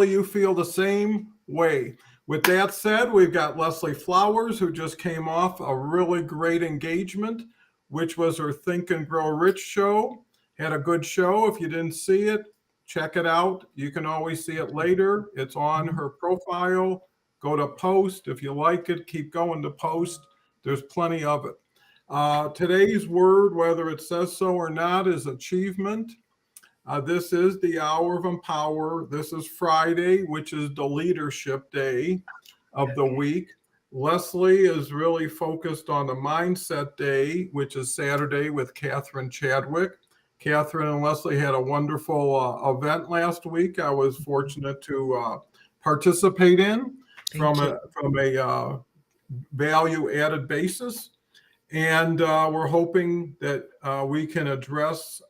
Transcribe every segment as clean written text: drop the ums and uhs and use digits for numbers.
you feel the same way. With that said, we've got Leslie Flowers, who just came off a really great engagement, which was her Think and Grow Rich show. Had a good show. If you didn't see it, check it out. You can always see it later. It's on her profile. Go to post. If you like it, keep going to post. There's plenty of it. Today's word, whether it says so or not, is achievement. This is the hour of empower. This is Friday, which is the leadership day of the week. Leslie is really focused on the mindset day, which is Saturday with Catherine Chadwick. Catherine and Leslie had a wonderful event last week. I was fortunate to participate in from a value added basis. And we're hoping that we can address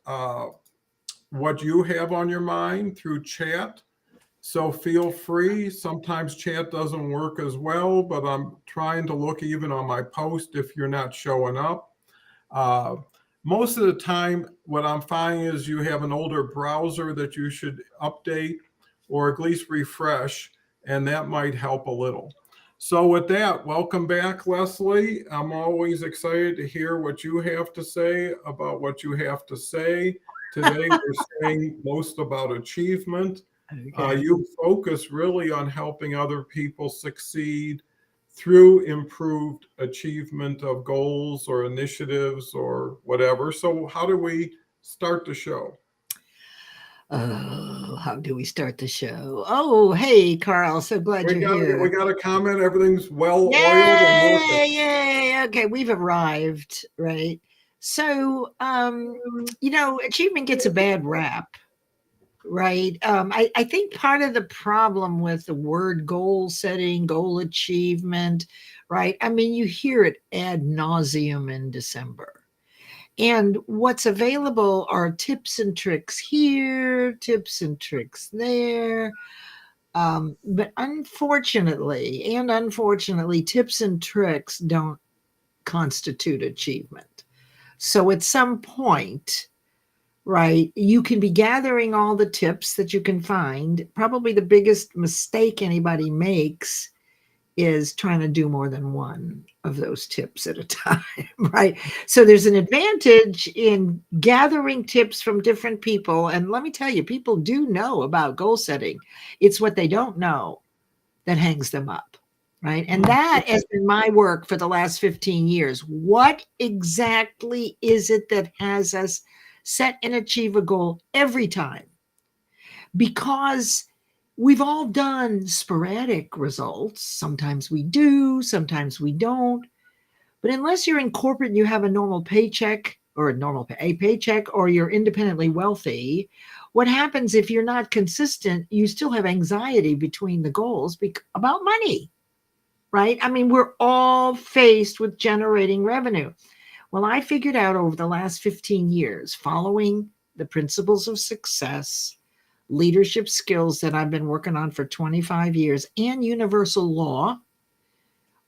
what you have on your mind through chat. So feel free. Sometimes chat doesn't work as well, but I'm trying to look even on my post if you're not showing up. Most of the time, what I'm finding is you have an older browser that you should update or at least refresh, and that might help a little. So with that, welcome back, Leslie. I'm always excited to hear what you have to say about what you have to say. Today, we're saying most about achievement. You focus really on helping other people succeed through improved achievement of goals or initiatives or whatever. So, how do we start the show? Oh, how do we start the show? Oh, hey, Carl. So glad you're We here. got a comment. Everything's well oiled and working. Yay, yay. Okay, we've arrived, right? So, achievement gets a bad rap, right? I think part of the problem with the word goal setting, goal achievement, right? I mean, you hear it ad nauseum in December. And what's available are tips and tricks here, tips and tricks there. But unfortunately, tips and tricks don't constitute achievement. So at some point, right, you can be gathering all the tips that you can find. Probably the biggest mistake anybody makes is trying to do more than one of those tips at a time, right? So there's an advantage in gathering tips from different people. And let me tell you, people do know about goal setting. It's what they don't know that hangs them up, right? And that has been my work for the last 15 years. What exactly is it that has us set and achieve a goal every time? Because we've all done sporadic results. Sometimes we do, sometimes we don't. But unless you're in corporate and you have a normal paycheck or a paycheck, or you're independently wealthy, what happens if you're not consistent? You still have anxiety between the goals about money, right? I mean, we're all faced with generating revenue. Well, I figured out over the last 15 years, following the principles of success, leadership skills that I've been working on for 25 years, and universal law,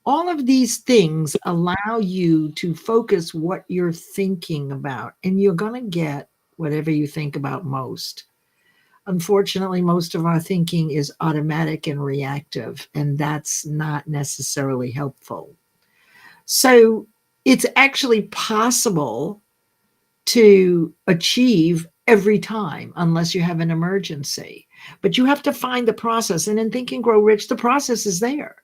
all of these things allow you to focus what you're thinking about, and you're going to get whatever you think about most. Unfortunately, most of our thinking is automatic and reactive, and that's not necessarily helpful. So, it's actually possible to achieve every time unless you have an emergency. But you have to find the process. And in Think and Grow Rich, the process is there,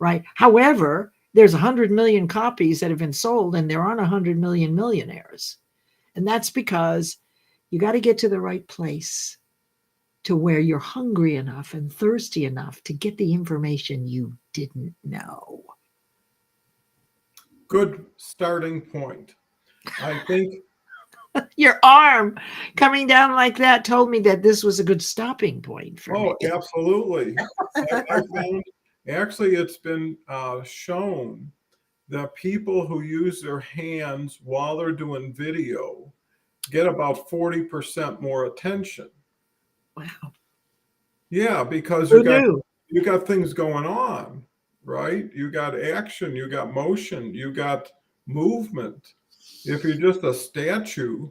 right? However, there's 100 million copies that have been sold, and there aren't 100 million millionaires. And that's because you got to get to the right place to where you're hungry enough and thirsty enough to get the information you didn't know. Good starting point. I think. Your arm coming down like that told me that this was a good stopping point for me. Oh, absolutely. I found actually it's been shown that people who use their hands while they're doing video get about 40% more attention. Wow. Yeah, because Who knew? you got things going on, right? You got action, you got motion, you got movement. If you're just a statue,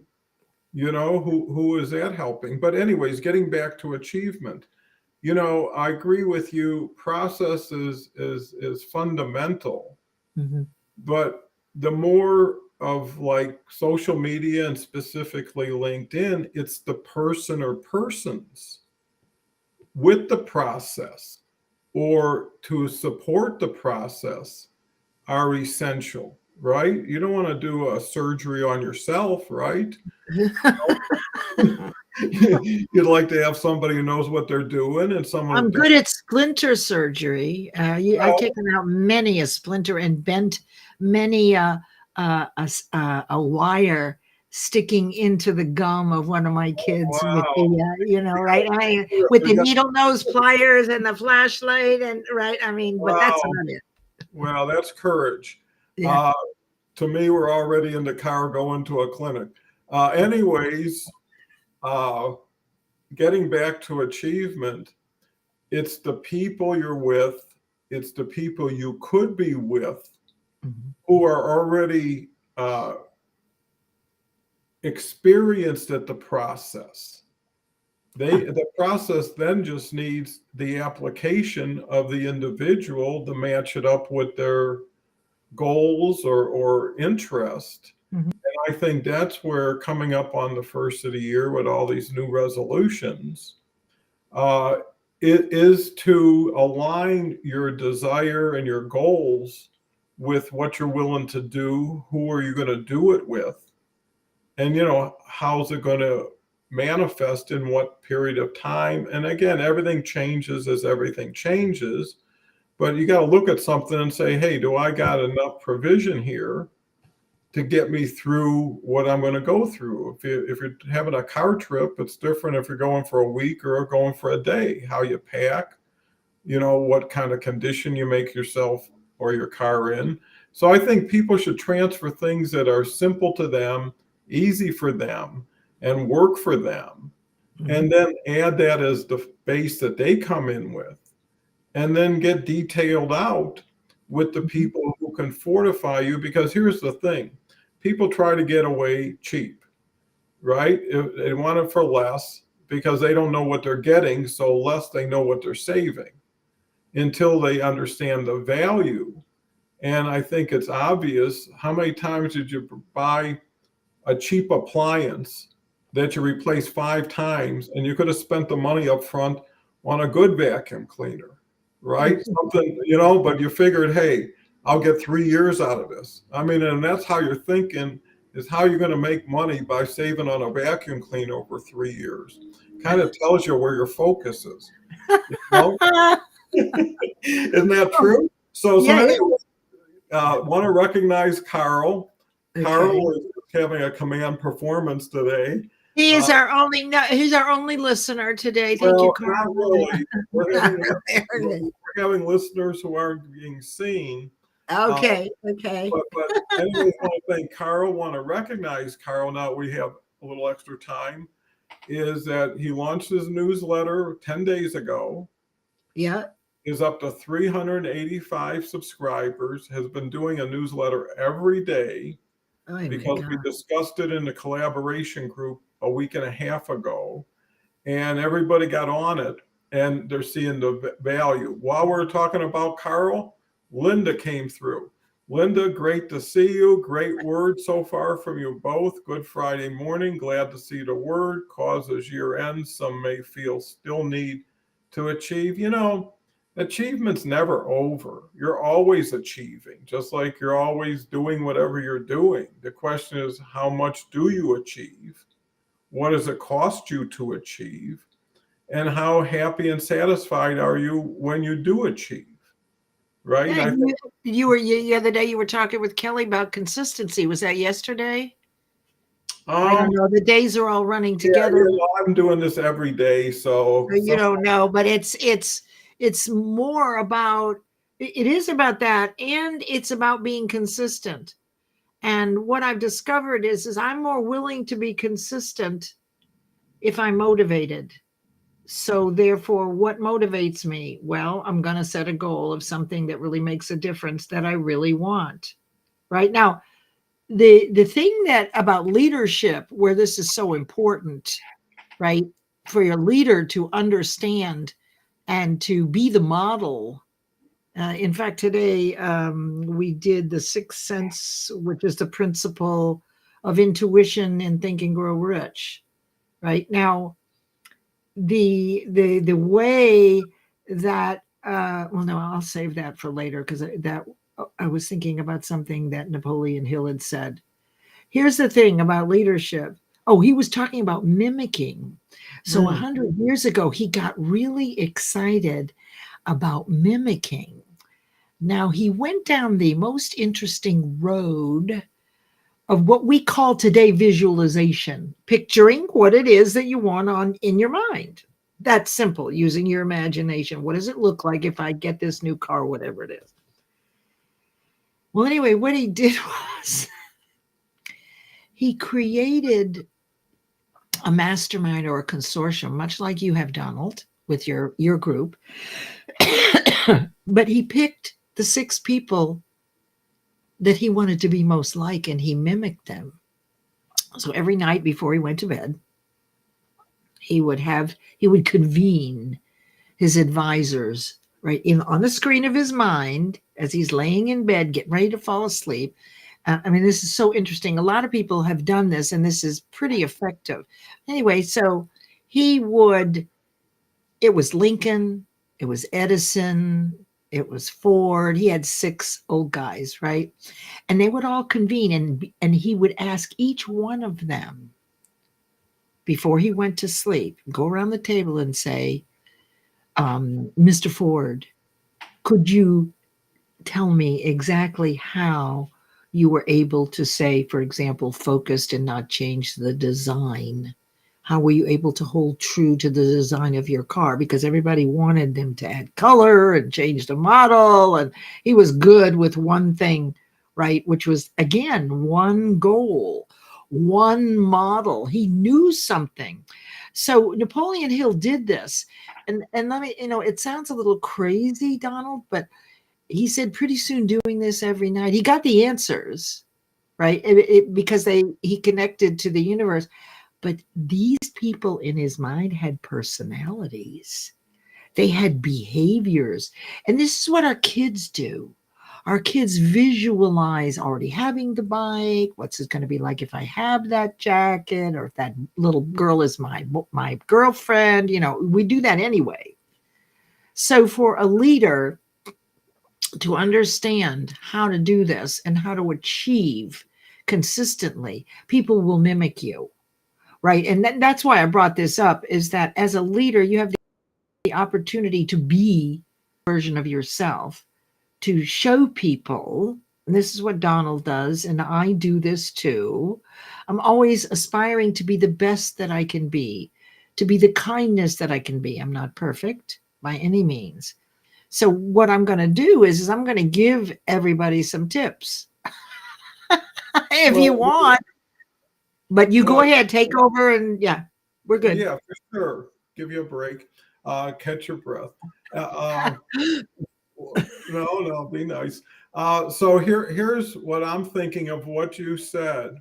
who is that helping? But anyways, getting back to achievement. I agree with you. Process is fundamental, Mhm. but the more of like social media and specifically LinkedIn, it's the person or persons with the process or to support the process are essential, right? You don't want to do a surgery on yourself, right? You'd like to have somebody who knows what they're doing and someone I'm good at splinter surgery. I've well, taken out many a splinter and bent many a wire sticking into the gum of one of my kids with wow. the right with We the got, needle nose pliers and the flashlight and right. I mean, but that's wow. about it. Well, that's courage. Yeah. Uh, to me, we're already in the car going to a clinic. Anyways, uh, getting back to achievement, it's the people you're with, it's the people you could be with Mhm. who are already experienced at the process. The process then just needs the application of the individual to match it up with their goals or interest. Mhm. And I think that's where coming up on the first of the year with all these new resolutions, uh, it is to align your desire and your goals with what you're willing to do, who are you going to do it with, and how's it going to manifest in what period of time. And again, everything changes as everything changes, but you got to look at something and say, hey, do I got enough provision here to get me through what I'm going to go through? If you're having a car trip, it's different if you're going for a week or going for a day, how you pack, what kind of condition you make yourself or your car in. So I think people should transfer things that are simple to them, easy for them, and work for them, Mhm. and then add that as the base that they come in with, and then get detailed out with the Mhm. people who can fortify you. Because here's the thing, people try to get away cheap, right? They want it for less because they don't know what they're getting, so less they know what they're saving until they understand the value. And I think it's obvious. How many times did you buy a cheap appliance that you replace 5 times and you could have spent the money up front on a good vacuum cleaner, right? Something, but you figured, hey, I'll get 3 years out of this. I mean, and that's how you're thinking, is how you're going to make money by saving on a vacuum cleaner over 3 years. Kind of tells you where your focus is. You know? Isn't that true? So Yeah. anyway, want to recognize Carl. Okay. Carl is having a command performance today. He Uh, is our only no, he's our only listener today. Thank you, well, not Carl. really. We're Not having really. we're having listeners who aren't being seen. Uh, Okay. Okay. but anyways, I want to thank Carl. Want to recognize Carl. Now we have a little extra time. Is that he launched his newsletter 10 days ago? Yeah. Is up to 385 subscribers, has been doing a newsletter every day Oh my because we God. discussed it in the collaboration group a week and a half ago, and everybody got on it and they're seeing the value. While we're talking about Carl, Linda came through. Linda, great to see you. Great word so far from you both. Good Friday morning. Glad to see the word. Causes year end. Some may feel still need to achieve. Achievement's never over. You're always achieving, just like you're always doing whatever you're doing. The question is, how much do you achieve? What does it cost you to achieve? And how happy and satisfied are you when you do achieve? Right? Yeah, I think, you were the other day you were talking with Kelly about consistency. Was that yesterday? I um, don't know. The days are all running yeah, together. I'm doing this every day, so You don't know, but it's more about it is about that, and it's about being consistent. And what I've discovered is I'm more willing to be consistent if I'm motivated. So therefore, what motivates me? Well, I'm going to set a goal of something that really makes a difference that I really want. Right now, the thing that about leadership, where this is so important, right, for your leader to understand and to be the model. In fact, today we did the sixth sense, which is the principle of intuition in Think and Grow Rich. Right now, the way that well, no, I'll save that for later, because that I was thinking about something that Napoleon Hill had said. Here's the thing about leadership. Oh, he was talking about mimicking. So 100 years ago, he got really excited about mimicking. Now, he went down the most interesting road of what we call today visualization, picturing what it is that you want on in your mind. That's simple, using your imagination. What does it look like if I get this new car, whatever it is? Well, anyway, what he did was he created a mastermind or a consortium, much like you have, Donald, with your group. But he picked the 6 people that he wanted to be most like, and he mimicked them. So every night before he went to bed, he would convene his advisors right on the screen of his mind as he's laying in bed, getting ready to fall asleep. I mean, this is so interesting. A lot of people have done this, and this is pretty effective. Anyway, so it was Lincoln, it was Edison, it was Ford. He had 6 old guys, right? And they would all convene, and he would ask each one of them before he went to sleep, go around the table and say, Mr. Ford, could you tell me exactly how you were able to say, for example, focused and not change the design? How were you able to hold true to the design of your car? Because everybody wanted them to add color and change the model. And he was good with one thing, right? Which was, again, one goal, one model. He knew something. So Napoleon Hill did this. And let me, it sounds a little crazy, Donald, but he said pretty soon doing this every night, he got the answers, right? Because he connected to the universe. But these people in his mind had personalities. They had behaviors. And this is what our kids do. Our kids visualize already having the bike. What's it going to be like if I have that jacket, or if that little girl is my girlfriend? We do that anyway. So for a leader to understand how to do this and how to achieve consistently, people will mimic you. Right. And that's why I brought this up, is that as a leader, you have the opportunity to be a version of yourself, to show people, and this is what Donald does, and I do this too. I'm always aspiring to be the best that I can be, to be the kindness that I can be. I'm not perfect by any means. So what I'm going to do is I'm going to give everybody some tips if you want. But you go ahead, take over, and yeah, we're good. Yeah, for sure. Give you a break. Catch your breath. No, be nice. So here's what I'm thinking of what you said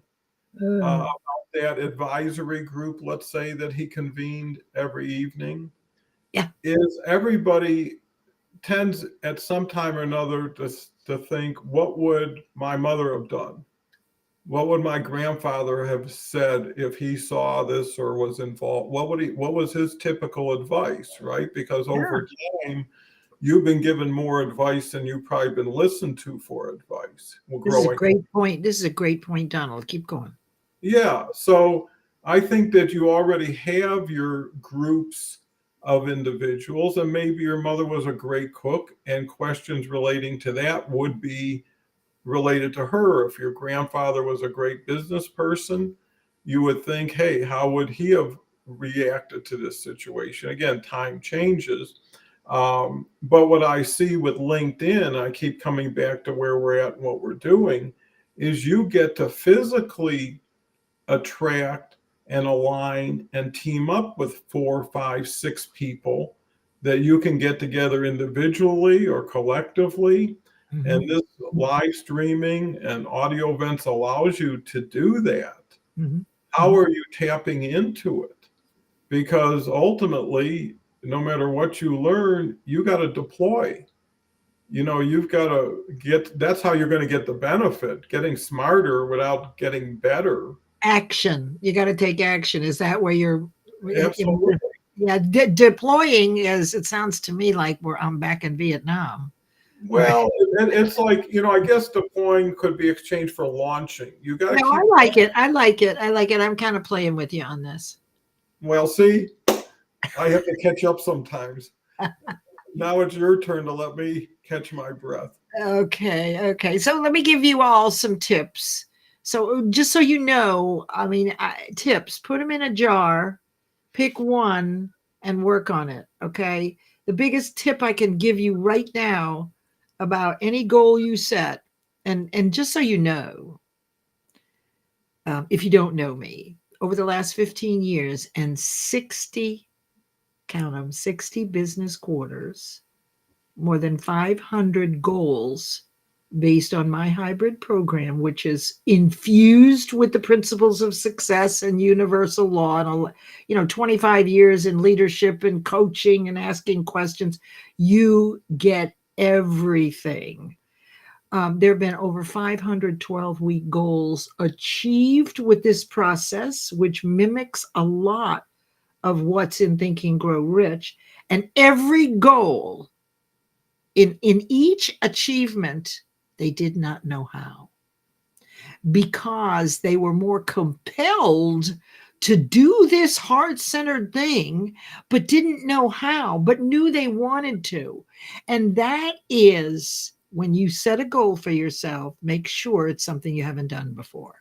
about that advisory group, let's say, that he convened every evening. Yeah. Is everybody tends at some time or another to think, what would my mother have done? What would my grandfather have said if he saw this or was involved? What was his typical advice, right? Because over time, you've been given more advice than you've probably been listened to for advice. This is a great point. This is a great point, Donald. Keep going. Yeah. So I think that you already have your groups of individuals, and maybe your mother was a great cook, and questions relating to that would be related to her. If your grandfather was a great business person, you would think, hey, how would he have reacted to this situation? Again, time changes. But what I see with LinkedIn, I keep coming back to where we're at and what we're doing, is you get to physically attract and align and team up with 4, 5, 6 people that you can get together individually or collectively. Mm-hmm. And this live streaming and audio events allows you to do that. Mm-hmm. How are you tapping into it? Because ultimately, no matter what you learn, you got to deploy. You've got to that's how you're going to get the benefit, getting smarter without getting better. Action. You got to take action. Is that where you're? Absolutely. Yeah, deploying is. It sounds to me like I'm back in Vietnam. Well, it's like, I guess deploying could be exchanged for launching. You got to No, keep. I like it. I like it. I like it. I'm kind of playing with you on this. Well, see, I have to catch up sometimes. Now it's your turn to let me catch my breath. Okay. So let me give you all some tips. So just so you know, I mean, tips, put them in a jar, pick one and work on it. Okay. The biggest tip I can give you right now about any goal you set, and just so you know, if you don't know me, over the last 15 years and 60, count them, 60 business quarters, more than 500 goals based on my hybrid program, which is infused with the principles of success and universal law, and 25 years in leadership and coaching and asking questions. You get everything. There have been over 512-week goals achieved with this process, which mimics a lot of what's in Think and Grow Rich. And every goal, in each achievement, they did not know how, because they were more compelled to do this heart-centered thing, but didn't know how, but knew they wanted to. And that is, when you set a goal for yourself, make sure it's something you haven't done before.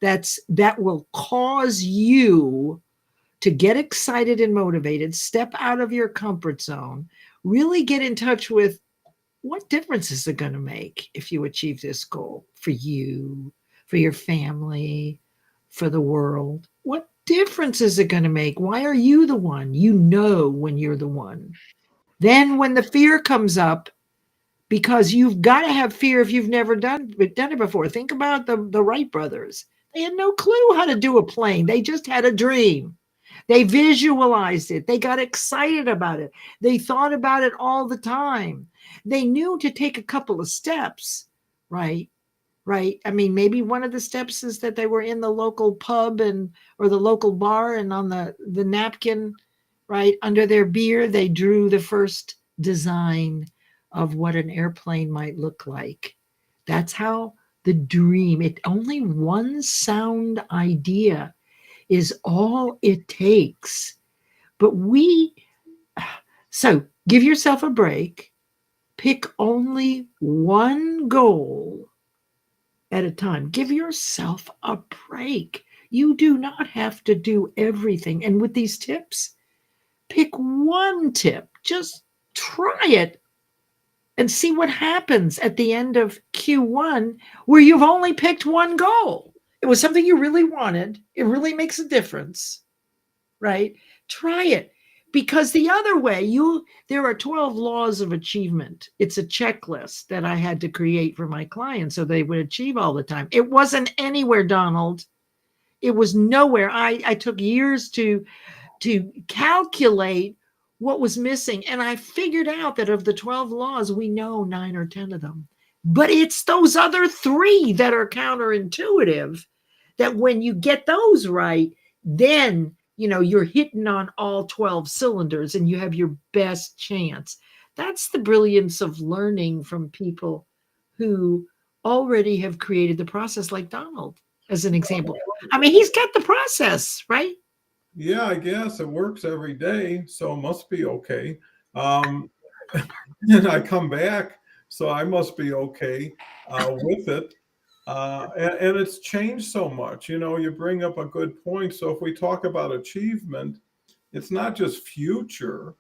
That will cause you to get excited and motivated, step out of your comfort zone, really get in touch with what difference is it going to make if you achieve this goal for you, for your family, for the world. What difference is it going to make? Why are you the one? You know when you're the one. Then when the fear comes up, because you've got to have fear if you've never done it before. Think about the Wright brothers. They had no clue how to do a plane. They just had a dream. They visualized it. They got excited about it. They thought about it all the time. They knew to take a couple of steps, right? Right. I mean, maybe one of the steps is that they were in the local pub or the local bar, and on the napkin, right, under their beer, they drew the first design of what an airplane might look like. That's how the dream, only one sound idea is all it takes. But so give yourself a break, pick only one goal at a time. Give yourself a break. You do not have to do everything. And with these tips, pick one tip, just try it and see what happens at the end of Q1, where you've only picked one goal. It was something you really wanted. It really makes a difference, right? Try it. Because the other way, there are 12 laws of achievement. It's a checklist that I had to create for my clients so they would achieve all the time. It wasn't anywhere, Donald. It was nowhere. I took years to calculate what was missing. And I figured out that of the 12 laws, we know 9 or 10 of them. But it's those other 3 that are counterintuitive, that when you get those right, then you're hitting on all 12 cylinders and you have your best chance. That's the brilliance of learning from people who already have created the process, like Donald, as an example. I mean, he's got the process, right? Yeah, I guess it works every day, so it must be okay. And I come back, so I must be okay with it. And it's changed so much. You bring up a good point. So if we talk about achievement, it's not just future,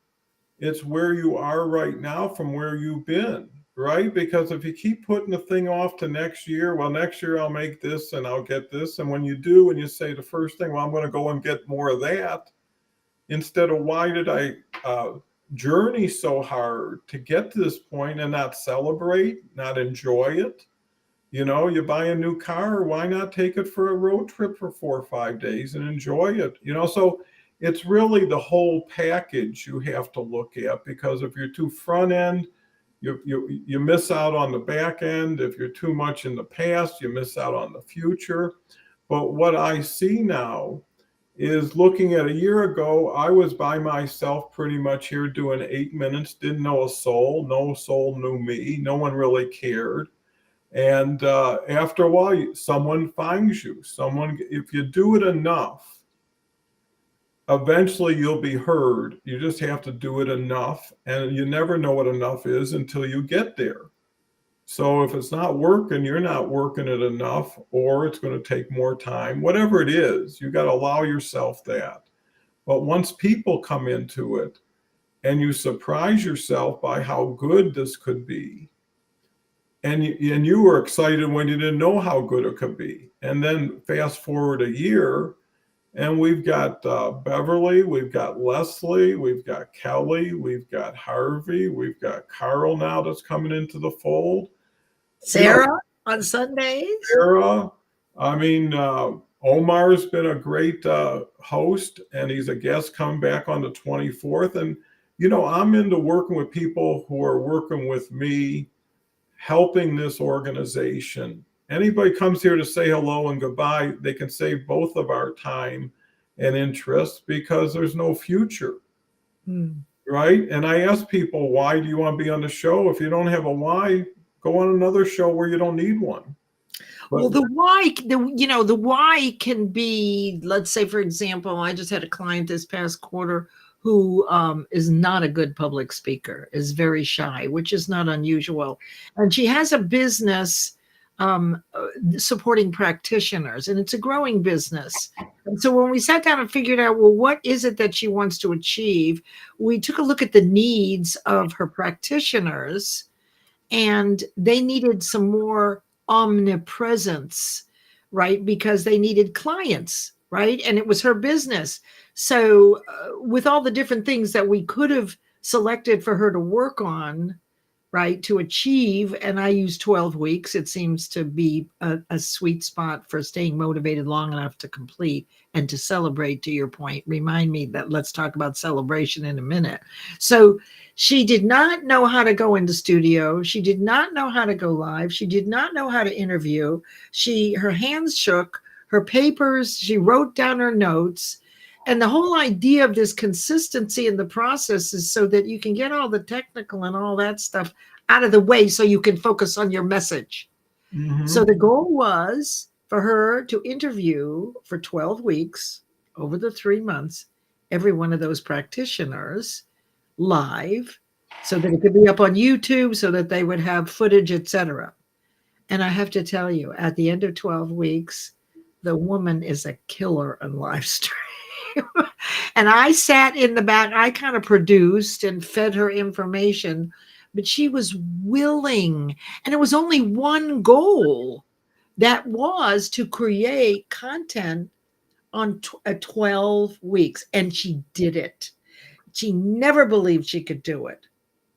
it's where you are right now from where you've been, right? Because if you keep putting the thing off to next year, well, next year I'll make this and I'll get this. And when you do, and you say the first thing, well, I'm going to go and get more of that, instead of why did I journey so hard to get to this point and not celebrate, not enjoy it? You buy a new car, why not take it for a road trip for 4 or 5 days and enjoy it? So it's really the whole package you have to look at, because if you're too front end, you miss out on the back end. If you're too much in the past, you miss out on the future. But what I see now is, looking at a year ago, I was by myself pretty much here doing 8 minutes, didn't know a soul, no soul knew me, no one really cared. And after a while, someone finds you. Someone, if you do it enough, eventually you'll be heard. You just have to do it enough, and you never know what enough is until you get there. So if it's not working, you're not working it enough, or it's going to take more time. Whatever it is, you got to allow yourself that. But once people come into it and you surprise yourself by how good this could be, and you were excited when you didn't know how good it could be. And then fast forward a year, and we've got Beverly, we've got Leslie, we've got Kelly, we've got Harvey, we've got Carl now that's coming into the fold. Sarah on Sundays. Sarah, I mean, Omar's been a great host, and he's a guest coming back on the 24th. And, I'm into working with people who are working with me, helping this organization. Anybody comes here to say hello and goodbye, they can save both of our time and interest, because there's no future. Right? And I ask people, why do you want to be on the show? If you don't have a why, go on another show where you don't need one. Well, the why can be, let's say, for example, I just had a client this past quarter who is not a good public speaker, is very shy, which is not unusual. And she has a business supporting practitioners, and it's a growing business. And so when we sat down and figured out, well, what is it that she wants to achieve, we took a look at the needs of her practitioners, and they needed some more omnipresence, right? Because they needed clients, right? And it was her business. So with all the different things that we could have selected for her to work on, right, to achieve, and I use 12 weeks, it seems to be a sweet spot for staying motivated long enough to complete and to celebrate. To your point, remind me that let's talk about celebration in a minute. So she did not know how to go into studio. She did not know how to go live. She did not know how to interview. Her hands shook, her papers, she wrote down her notes. And the whole idea of this consistency in the process is so that you can get all the technical and all that stuff out of the way so you can focus on your message. Mm-hmm. So the goal was for her to interview for 12 weeks over the 3 months, every one of those practitioners live, so that it could be up on YouTube, so that they would have footage, etc. And I have to tell you, at the end of 12 weeks, the woman is a killer on live stream. And I sat in the back, I kind of produced and fed her information, but she was willing. And it was only one goal, that was to create content on 12 weeks. And she did it. She never believed she could do it.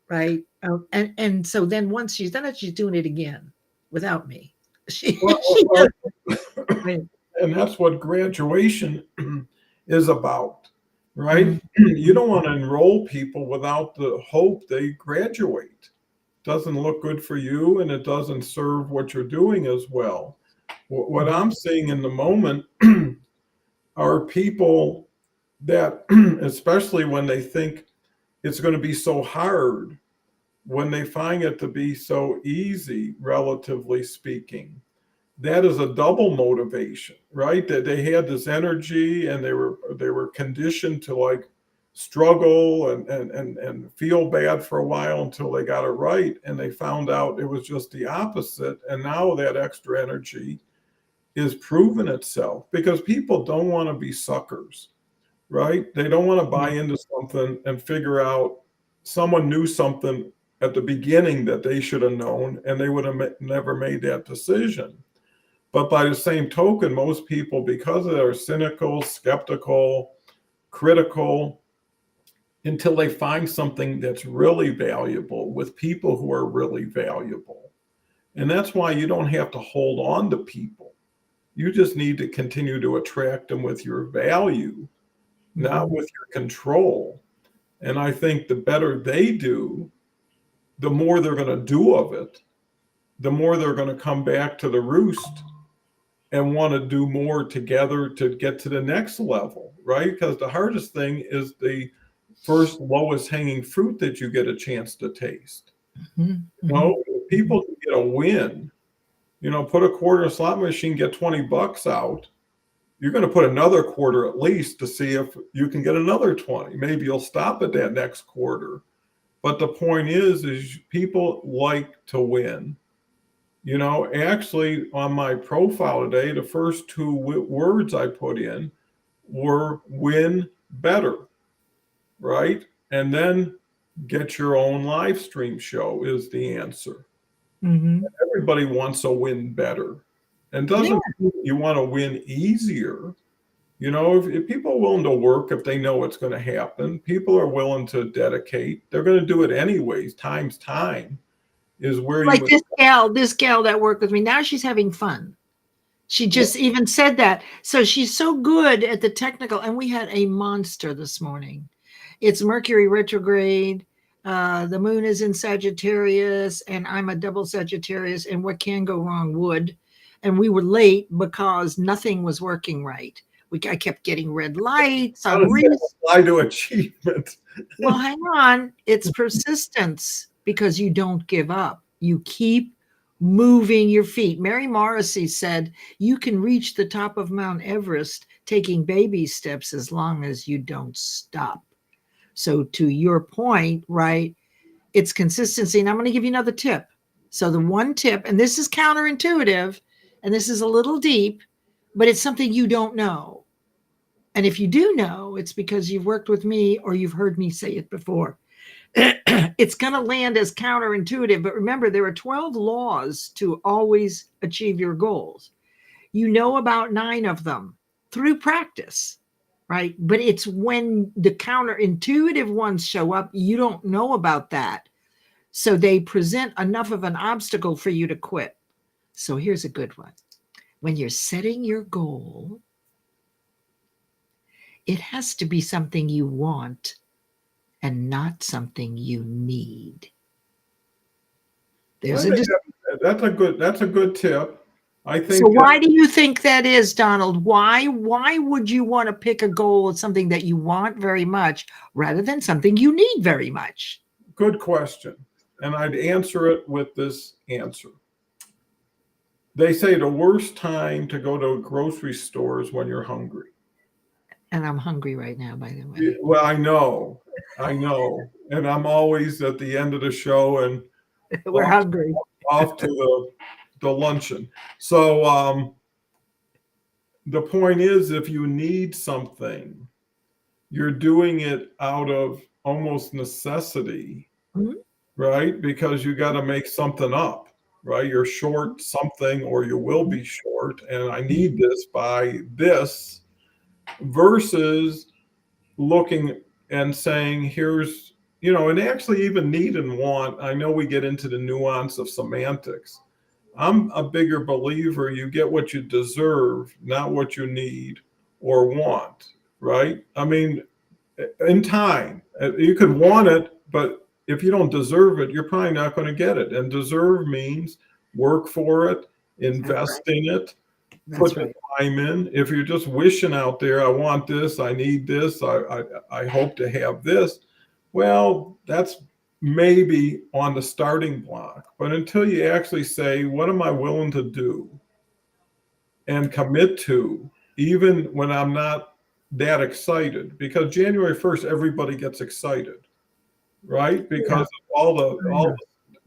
Right. And so then once she's done it, she's doing it again without me. And that's what graduation is about, right? Mm-hmm. You don't want to enroll people without the hope they graduate. Doesn't look good for you, and it doesn't serve what you're doing as well. What I'm seeing in the moment are people that, especially when they think it's going to be so hard, when they find it to be so easy, relatively speaking, that is a double motivation, right? That they had this energy, and they were conditioned to like struggle and feel bad for a while until they got it right, and they found out it was just the opposite. And now that extra energy is proven itself, because people don't want to be suckers, right? They don't want to buy into something and figure out someone knew something at the beginning that they should have known, and they would have never made that decision. But by the same token, most people, because they are cynical, skeptical, critical, until they find something that's really valuable with people who are really valuable. And that's why you don't have to hold on to people. You just need to continue to attract them with your value. not with your control. And I think the better they do, the more they're going to do of it, the more they're going to come back to the roost and want to do more together to get to the next level, right? Because the hardest thing is the first lowest hanging fruit that you get a chance to taste. Mhm. You know, if people can get a win, you know, put a quarter in a slot machine, get $20 out. You're going to put another quarter at least to see if you can get another 20. Maybe you'll stop at that next quarter. But the point is people like to win. You know, actually on my profile today, the first two words I put in were win better, right? And then get your own live stream show is the answer. Mhm. Everybody wants to win better. And Yeah. doesn't mean you want to win easier. You know, if people are willing to work, if they know what's going to happen, people are willing to dedicate. They're going to do it anyways. Time is where Like you. this gal that worked with me, now she's having fun. She just even said that. So she's so good at the technical. And we had a monster this morning. It's Mercury retrograde. The moon is in Sagittarius, and I'm a double Sagittarius. And what can go wrong would. And we were late because nothing was working right. I kept getting red lights. How does that apply to achievement? Well, hang on. It's persistence because you don't give up. You keep moving your feet. Mary Morrissey said, you can reach the top of Mount Everest taking baby steps as long as you don't stop. So to your point, right, it's consistency. And I'm going to give you another tip. So the one tip, and this is counterintuitive, and this is a little deep, but it's something you don't know. And if you do know, it's because you've worked with me or you've heard me say it before. It's going to land as counterintuitive, but remember, there are 12 laws to always achieve your goals. You know about 9 of them through practice, right? But it's when the counterintuitive ones show up, you don't know about that. So they present enough of an obstacle for you to quit. So here's a good one. When you're setting your goal, it has to be something you want and not something you need. That's a good tip. I think. So why do you think that is, Donald? Why would you want to pick a goal of something that you want very much rather than something you need very much? Good question. And I'd answer it with this answer. They say the worst time to go to a grocery store is when you're hungry. And I'm hungry right now, by the way. Well, I know. And I'm always at the end of the show and we're hungry. Off to the luncheon. So the point is, if you need something, you're doing it out of almost necessity, right? Because you got to make something up, right? You're short something or you will be short, and I need this by this, versus looking and saying, here's, you know, and actually even need and want. I know we get into the nuance of semantics. I'm a bigger believer you get what you deserve, not what you need or want, right? I mean, in time, you could want it, but if you don't deserve it, you're probably not going to get it. And deserve means work for it, invest in it, put the time in. If you're just wishing out there, I want this, I need this, I hope to have this, well, that's maybe on the starting block. But until you actually say, what am I willing to do and commit to, even when I'm not that excited? Because January 1st, everybody gets excited, right? Because of all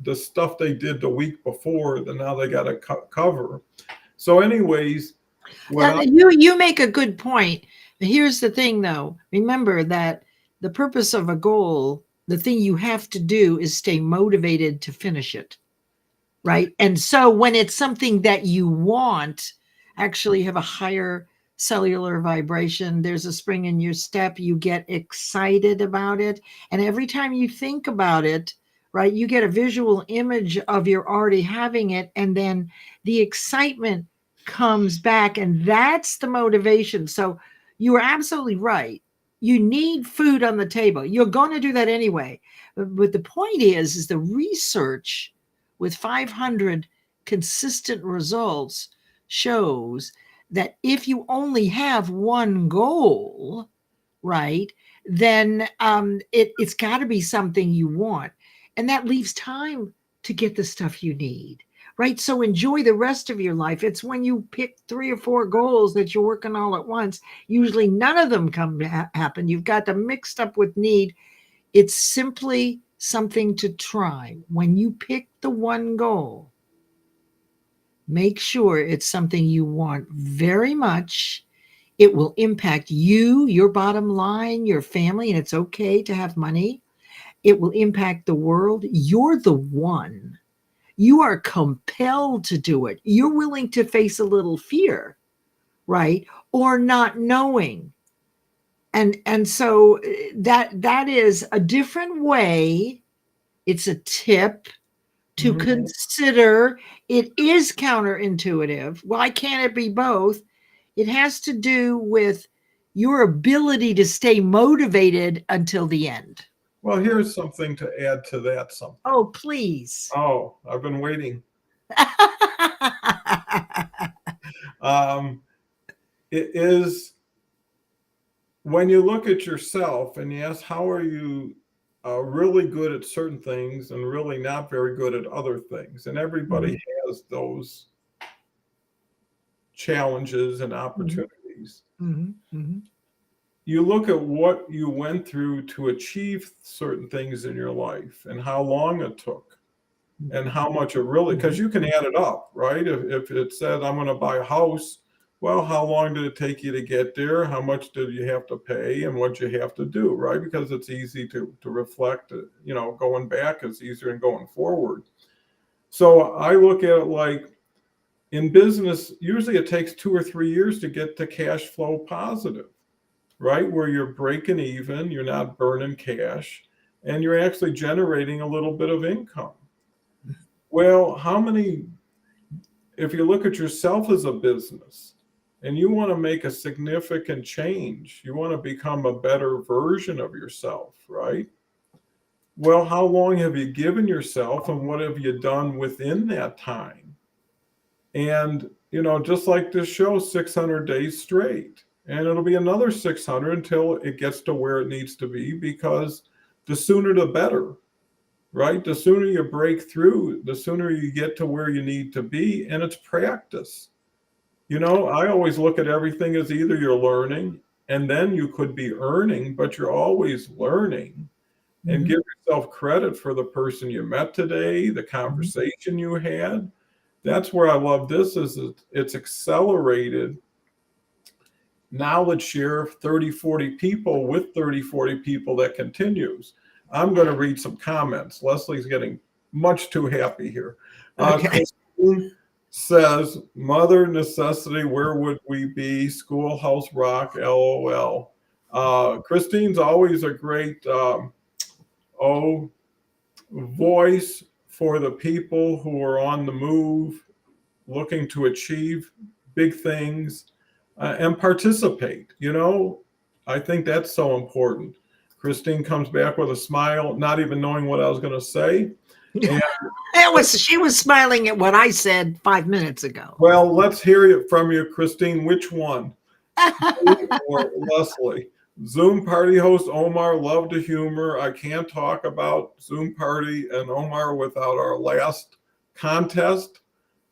the stuff they did the week before, that now they got to cover. So anyways, you make a good point. Here's the thing, though. Remember that the purpose of a goal, the thing you have to do is stay motivated to finish it, right? And so when it's something that you want, actually have a higher cellular vibration, there's a spring in your step, you get excited about it. And every time you think about it, right, you get a visual image of you're already having it. And then the excitement comes back, and that's the motivation. So you are absolutely right. You need food on the table. You're going to do that anyway. But the point is the research with 500 consistent results shows that if you only have one goal, right, then it's got to be something you want. And that leaves time to get the stuff you need, right? So enjoy the rest of your life. It's when you pick 3 or 4 goals that you're working all at once. Usually none of them come to happen. You've got them mixed up with need. It's simply something to try. When you pick the one goal, make sure it's something you want very much. It will impact you, your bottom line, your family, and it's okay to have money. It will impact the world. You're the one. You are compelled to do it. You're willing to face a little fear, right? Or not knowing. And so that is a different way. It's a tip to consider. It is counterintuitive. Why can't it be both? It has to do with your ability to stay motivated until the end. Well, here's something to add to that. Something. Oh, please. Oh, I've been waiting. It is when you look at yourself and you ask, how are you really good at certain things and really not very good at other things? And everybody has those challenges and opportunities. You look at what you went through to achieve certain things in your life and how long it took and how much it really, because you can add it up, right? If it said, I'm going to buy a house, well, how long did it take you to get there? How much did you have to pay and what you have to do, right? Because it's easy to reflect, going back is easier than going forward. So I look at it like in business, usually it takes 2 or 3 years to get to cash flow positive, right? Where you're breaking even, you're not burning cash, and you're actually generating a little bit of income. Well, if you look at yourself as a business and you want to make a significant change, you want to become a better version of yourself, right? Well, how long have you given yourself and what have you done within that time? And, just like this show, 600 days straight. And it'll be another 600 until it gets to where it needs to be, because the sooner the better, right? The sooner you break through, the sooner you get to where you need to be. And it's practice. I always look at everything as either you're learning and then you could be earning, but you're always learning. And give yourself credit for the person you met today, the conversation you had. That's where I love this, is it's accelerated knowledge share of 30, 40 people with 30, 40 people that continues. I'm going to read some comments. Leslie's getting much too happy here. Okay. Christine says, Mother Necessity, where would we be? Schoolhouse Rock, LOL. Christine's always a great voice for the people who are on the move, looking to achieve big things and participate. I think that's so important. Christine comes back with a smile, not even knowing what I was going to say. And she was smiling at what I said 5 minutes ago. Well, let's hear it from you, Christine. Which one? Or Leslie? Zoom party host Omar, love the humor. I can't talk about Zoom party and Omar without our last contest.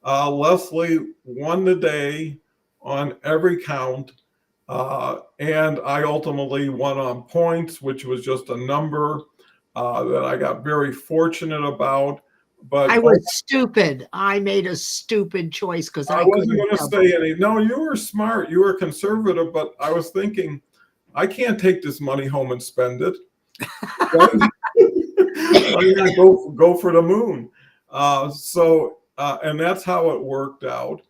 Leslie won the day on every count. And I ultimately won on points, which was just a number that I got very fortunate about. But I was stupid. I made a stupid choice because I wasn't going to say any. No, you were smart. You were conservative, but I was thinking, I can't take this money home and spend it. I'm going to go for the moon. And that's how it worked out.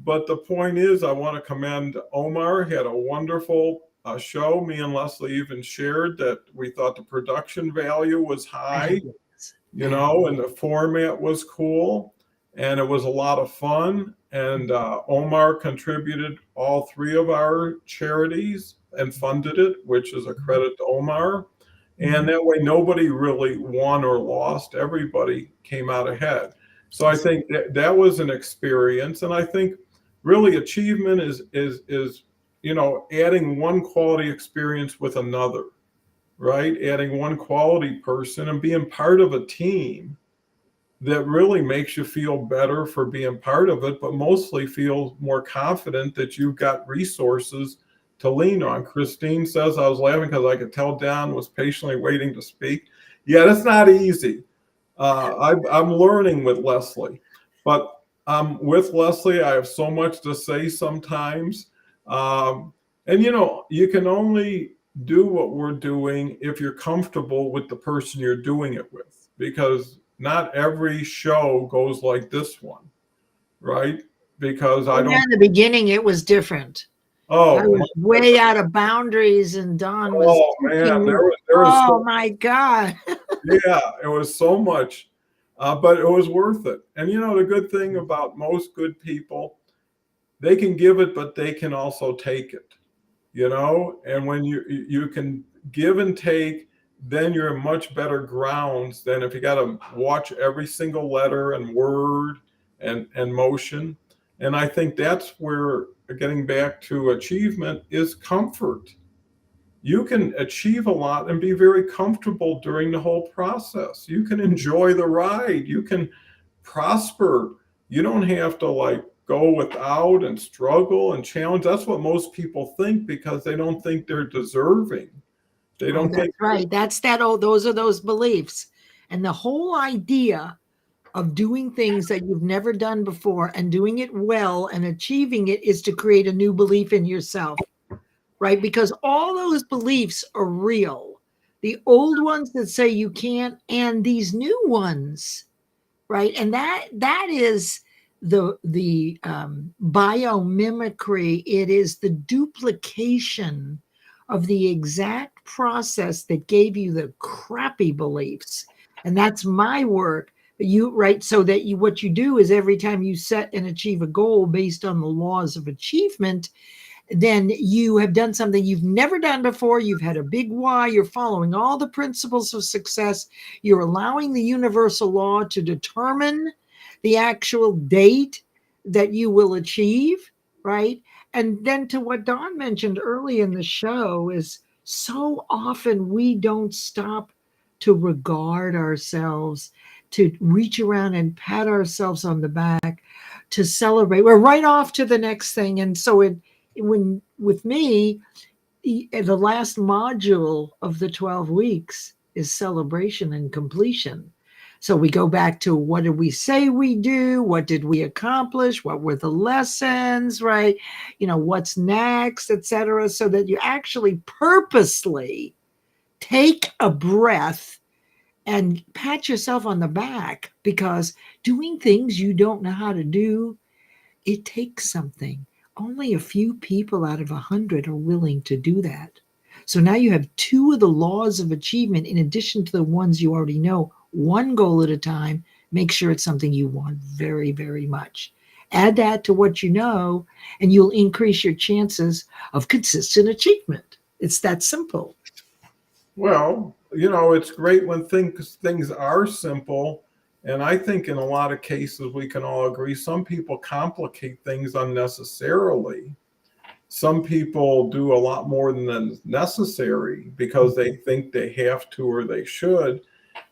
But the point is, I want to commend Omar. He had a wonderful show. Me and Leslie even shared that we thought the production value was high, and the format was cool, and it was a lot of fun. And Omar contributed all 3 of our charities and funded it, which is a credit to Omar. And that way, nobody really won or lost. Everybody came out ahead. So I think that was an experience. And I think really achievement is adding one quality experience with another, right? Adding one quality person and being part of a team that really makes you feel better for being part of it, but mostly feel more confident that you've got resources to lean on. Christine says, I was laughing because I could tell Don was patiently waiting to speak. Yeah, that's not easy. I'm learning with Leslie, but with Leslie, I have so much to say sometimes. And you can only do what we're doing if you're comfortable with the person you're doing it with, because not every show goes like this one, right? Because I In don't. the beginning, it was different. I was way out of boundaries, and Don was. Oh man, there was oh so, my God. yeah, it was so much, but it was worth it. And the good thing about most good people, they can give it, but they can also take it. And when you can give and take, then you're in much better grounds than if you got to watch every single letter and word and motion. And I think that's where, getting back to achievement, is comfort. You can achieve a lot and be very comfortable during the whole process. You can enjoy the ride. You can prosper. You don't have to go without and struggle and challenge. That's what most people think, because they don't think they're deserving. They don't think. That's right. That's that. Oh, those are those beliefs. And the whole idea of doing things that you've never done before and doing it well and achieving it is to create a new belief in yourself, right? Because all those beliefs are real. The old ones that say you can't, and these new ones, right? And that is the biomimicry. It is the duplication of the exact process that gave you the crappy beliefs. And that's my work. So that what you do is every time you set and achieve a goal based on the laws of achievement, then you have done something you've never done before. You've had a big why. You're following all the principles of success. You're allowing the universal law to determine the actual date that you will achieve, right? And then to what Don mentioned early in the show is so often we don't stop to regard ourselves, to reach around and pat ourselves on the back, to celebrate. We're right off to the next thing. And so with me, the last module of the 12 weeks is celebration and completion. So we go back to, what did we say we do? What did we accomplish? What were the lessons, right? What's next, etc. So that you actually purposely take a breath and pat yourself on the back, because doing things you don't know how to do, it takes something. Only a few people out of 100 are willing to do that. So now you have two of the laws of achievement in addition to the ones you already know, one goal at a time. Make sure it's something you want very, very much. Add that to what you know, and you'll increase your chances of consistent achievement. It's that simple. Well, it's great when things are simple. And I think in a lot of cases, we can all agree, some people complicate things unnecessarily. Some people do a lot more than necessary because they think they have to or they should.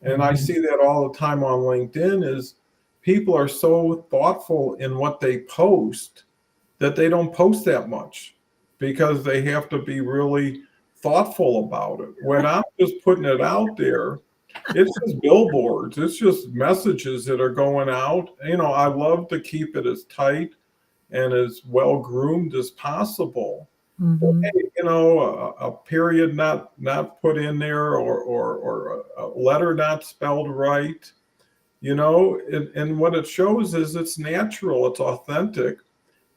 And I see that all the time on LinkedIn, is people are so thoughtful in what they post that they don't post that much because they have to be really thoughtful about it. When I'm just putting it out there, it's just billboards. It's just messages that are going out. I love to keep it as tight and as well groomed as possible. Mm-hmm. A period not put in there, or a letter not spelled right. And what it shows is it's natural, it's authentic.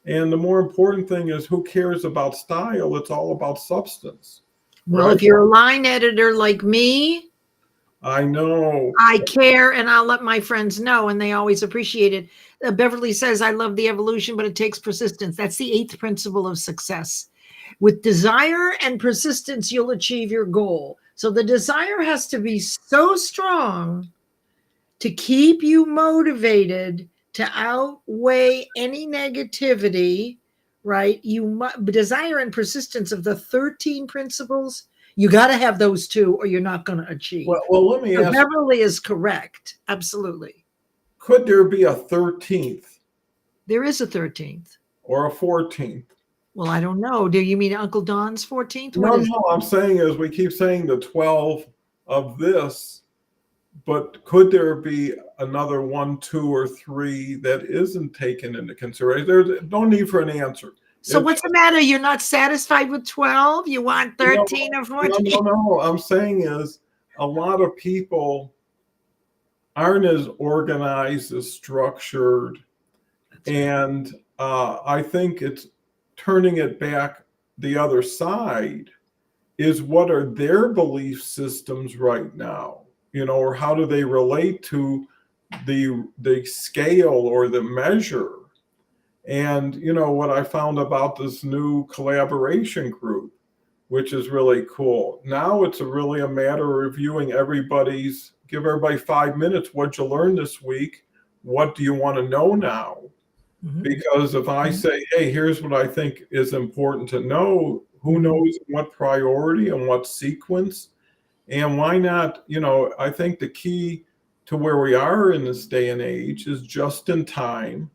And the more important thing is, who cares about style? It's all about substance. Well, right? If you're a line editor like me, I know. I care, and I'll let my friends know, and they always appreciate it. Beverly says, I love the evolution, but it takes persistence. That's the 8th principle of success. With desire and persistence, you'll achieve your goal. So the desire has to be so strong to keep you motivated to outweigh any negativity, right? Desire and persistence of the 13 principles, you got to have those two or you're not going to achieve. Well, let me So ask, Beverly is correct. Absolutely. could there be a 13th There is a 13th. or a 14th? Well, I don't know. Do you mean Uncle Don's 14th? No, I'm saying is we keep saying the 12 of this, but could there be another 1, 2, or 3 that isn't taken into consideration? There's no need for an answer. So what's the matter? You're not satisfied with 12? You want 13 or 14? No. I'm saying is a lot of people aren't as organized, as structured, and I think it's turning it back the other side is what are their belief systems right now, or how do they relate to the scale or the measure? And what I found about this new collaboration group, which is really cool. Now it's really a matter of reviewing give everybody 5 minutes. What'd you learn this week? What do you want to know now? Mhm. Because if I say, hey, here's what I think is important to know, who knows what priority and what sequence? And why not, I think the key to where we are in this day and age is just in time,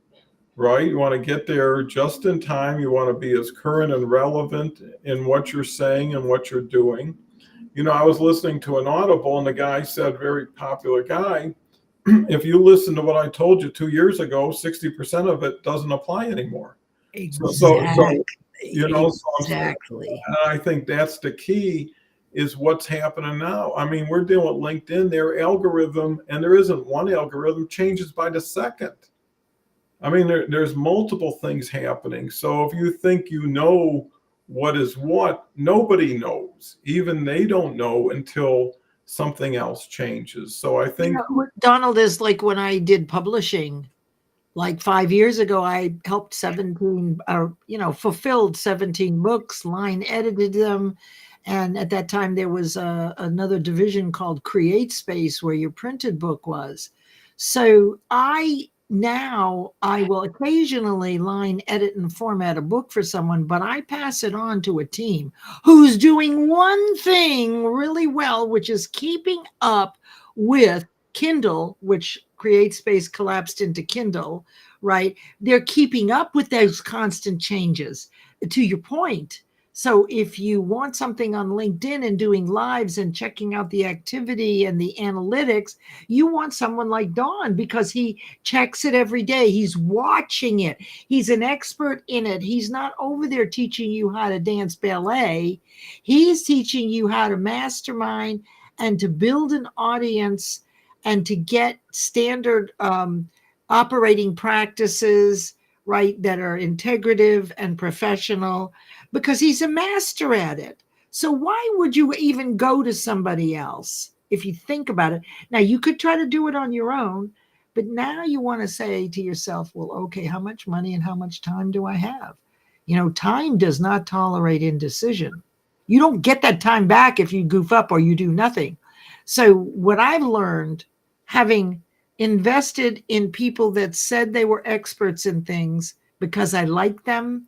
right? You want to get there just in time. You want to be as current and relevant in what you're saying and what you're doing. I was listening to an Audible and the guy said, very popular guy, if you listen to what I told you 2 years ago, 60% of it doesn't apply anymore. Exactly. Exactly. I think that's the key is what's happening now. I mean, we're dealing with LinkedIn, their algorithm, and there isn't one algorithm, changes by the second. I mean, there's multiple things happening. So if you think you know what is what, nobody knows. Even they don't know until something else changes. So I think Donald is like when I did publishing, like 5 years ago, I helped 17, fulfilled 17 books, line edited them. And at that time, there was another division called Create Space where your printed book was. So I will occasionally line edit and format a book for someone, but I pass it on to a team who's doing one thing really well, which is keeping up with Kindle, which CreateSpace collapsed into Kindle, right? They're keeping up with those constant changes, to your point. So if you want something on LinkedIn and doing lives and checking out the activity and the analytics, you want someone like Don because he checks it every day. He's watching it. He's an expert in it. He's not over there teaching you how to dance ballet. He's teaching you how to mastermind and to build an audience and to get standard operating practices, right, that are integrative and professional, because he's a master at it. So why would you even go to somebody else if you think about it? Now, you could try to do it on your own, but now you want to say to yourself, well, okay, how much money and how much time do I have? Time does not tolerate indecision. You don't get that time back if you goof up or you do nothing. So what I've learned, having invested in people that said they were experts in things because I liked them,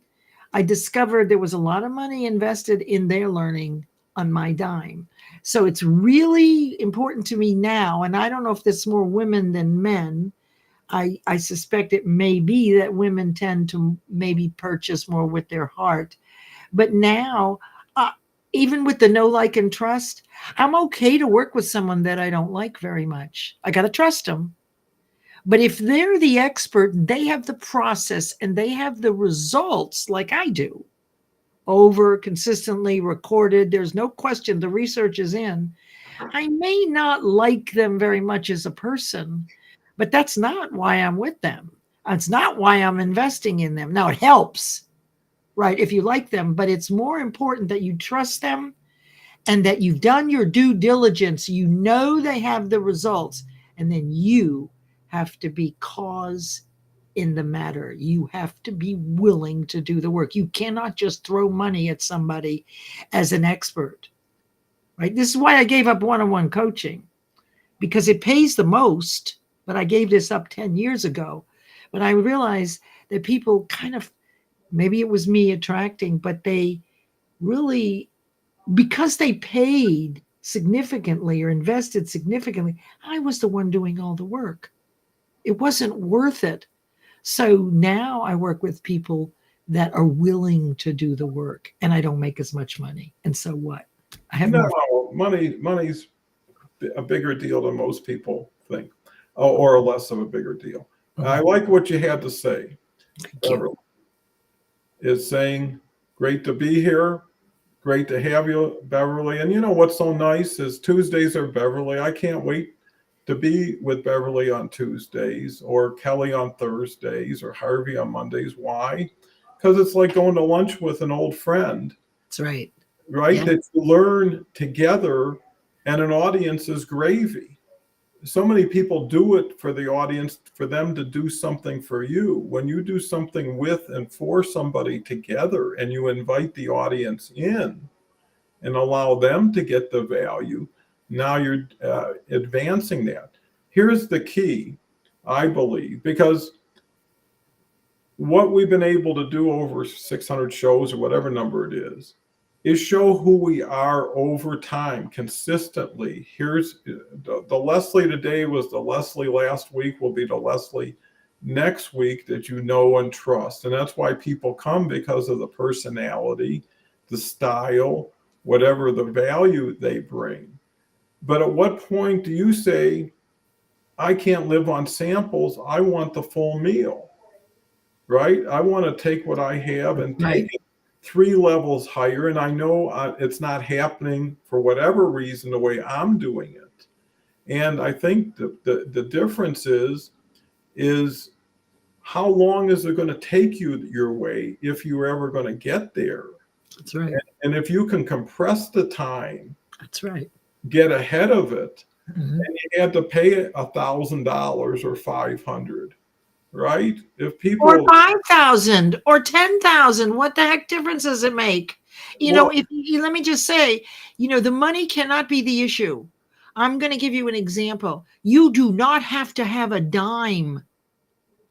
I discovered there was a lot of money invested in their learning on my dime. So it's really important to me now, and I don't know if there's more women than men. I suspect it may be that women tend to maybe purchase more with their heart. But now, even with the know, like, and trust, I'm okay to work with someone that I don't like very much. I got to trust them. But if they're the expert, they have the process and they have the results like I do, over consistently recorded. There's no question the research is in. I may not like them very much as a person, but that's not why I'm with them. It's not why I'm investing in them. Now, it helps, right, if you like them, but it's more important that you trust them and that you've done your due diligence. You know they have the results, and then you have to be cause in the matter. You have to be willing to do the work. You cannot just throw money at somebody as an expert, right? This is why I gave up one-on-one coaching, because it pays the most. But I gave this up 10 years ago. But I realized that people kind of, maybe it was me attracting, but they really, because they paid significantly or invested significantly, I was the one doing all the work. It wasn't worth it. So now I work with people that are willing to do the work, and I don't make as much money. And so what? I have more. No, money's a bigger deal than most people think, or less of a bigger deal. I like what you had to say. Thank you. Is saying, great to be here. Great to have you, Beverly. And you know what's so nice is Tuesdays are Beverly. I can't wait to be with Beverly on Tuesdays, or Kelly on Thursdays, or Harvey on Mondays. Why? Because it's like going to lunch with an old friend. That's right. Right? Yeah. That you learn together, and an audience is gravy. So many people do it for the audience, for them to do something for you. When you do something with and for somebody together, and you invite the audience in and allow them to get the value, now you're advancing that. Here's the key, I believe, because what we've been able to do over 600 shows or whatever number it is show who we are over time consistently. Here's the Leslie today was the Leslie last week, will be the Leslie next week that you know and trust. And that's why people come, because of the personality, the style, whatever the value they bring. But at what point do you say, I can't live on samples, I want the full meal, right? I want to take what I have and take it 3 levels higher. And I know it's not happening for whatever reason the way I'm doing it. And I think the difference is how long is it going to take you your way if you're ever going to get there? That's right. And if you can compress the time, That's right. get ahead of it, Mhm. and you had to pay $1,000 or $500, right? If people Or 5,000 or 10,000, what the heck difference does it make? If you, let me just say, the money cannot be the issue. I'm going to give you an example. You do not have to have a dime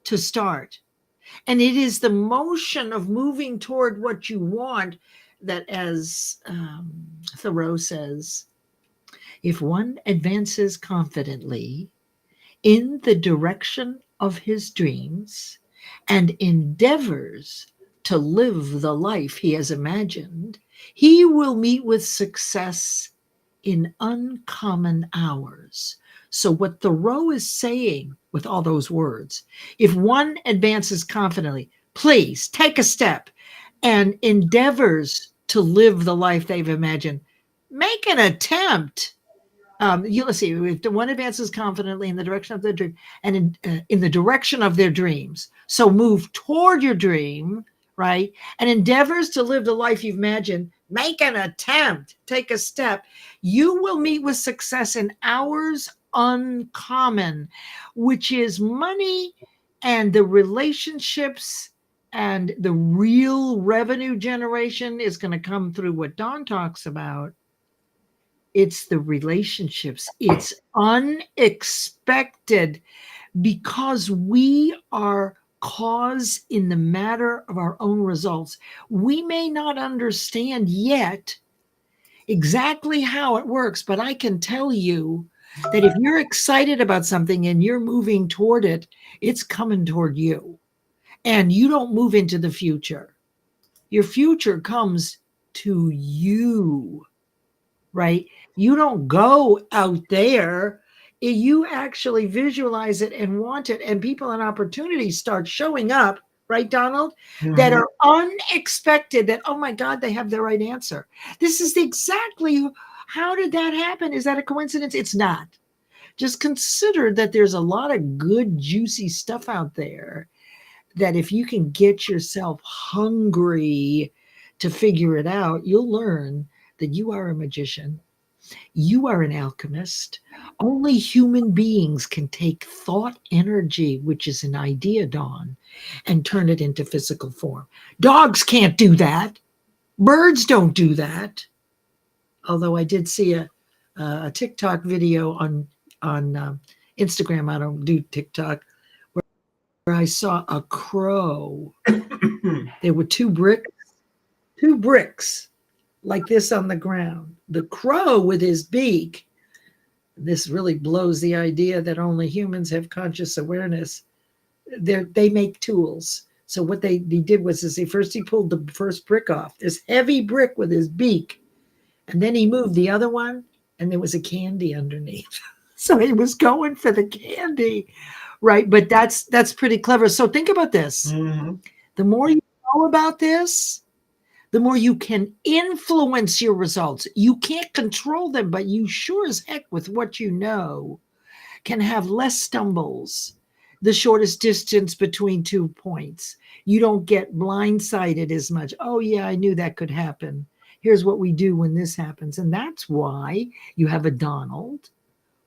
to start. And it is the motion of moving toward what you want that, as Thoreau says, if one advances confidently in the direction of his dreams and endeavors to live the life he has imagined, he will meet with success in uncommon hours. So what Thoreau is saying with all those words, if one advances confidently, please take a step and endeavors to live the life they've imagined, make an attempt. Let's see, if the one advances confidently in the direction of their dream and in the direction of their dreams. So move toward your dream, right? And endeavors to live the life you've imagined, make an attempt, take a step. You will meet with success in hours uncommon, which is money and the relationships and the real revenue generation is going to come through what Don talks about. It's the relationships. It's unexpected because we are cause in the matter of our own results. We may not understand yet exactly how it works, but I can tell you that if you're excited about something and you're moving toward it, it's coming toward you. And you don't move into the future. Your future comes to you. Right? You don't go out there. You actually visualize it and want it, and people and opportunities start showing up, right, Donald, that are unexpected, that, oh my God, they have the right answer. This is exactly, how did that happen? Is that a coincidence? It's not. Just consider that there's a lot of good, juicy stuff out there that if you can get yourself hungry to figure it out, you'll learn that you are a magician. You are an alchemist. Only human beings can take thought energy, which is an idea, Dawn, and turn it into physical form. Dogs can't do that. Birds don't do that. Although I did see a TikTok video on Instagram. I don't do TikTok, where I saw a crow. There were two bricks like this on the ground. The crow with his beak. This really blows the idea that only humans have conscious awareness. They make tools. So what he did was he pulled the first brick off, this heavy brick with his beak, and then he moved the other one, and there was a candy underneath. So he was going for the candy, right? But that's pretty clever. So think about this. Mm-hmm. The more you know about this, the more you can influence your results. You can't control them, but you sure as heck, with what you know, can have less stumbles, the shortest distance between 2 points. You don't get blindsided as much. Oh, yeah, I knew that could happen. Here's what we do when this happens. And that's why you have a Donald,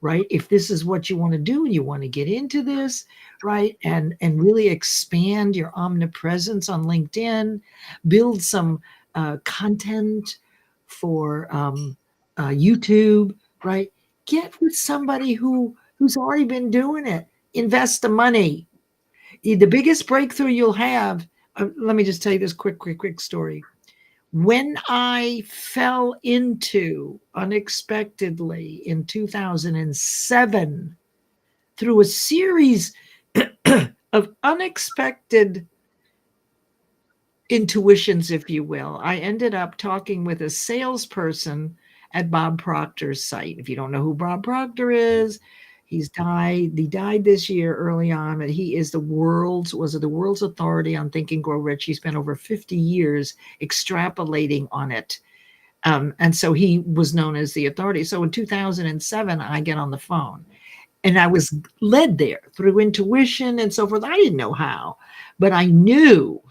right? If this is what you want to do and you want to get into this, right, and really expand your omnipresence on LinkedIn, build some content for YouTube, right? Get with somebody who's already been doing it. Invest the money. The biggest breakthrough you'll have. Let me just tell you this quick story. When I fell into unexpectedly in 2007 through a series of unexpected intuitions, if you will, I ended up talking with a salesperson at Bob Proctor's site. If you don't know who Bob Proctor is, he died this year early on, but he is the world's authority on Think and Grow Rich. He spent over 50 years extrapolating on it. And so he was known as the authority. So in 2007, I get on the phone, and I was led there through intuition and so forth. I didn't know how, but I knew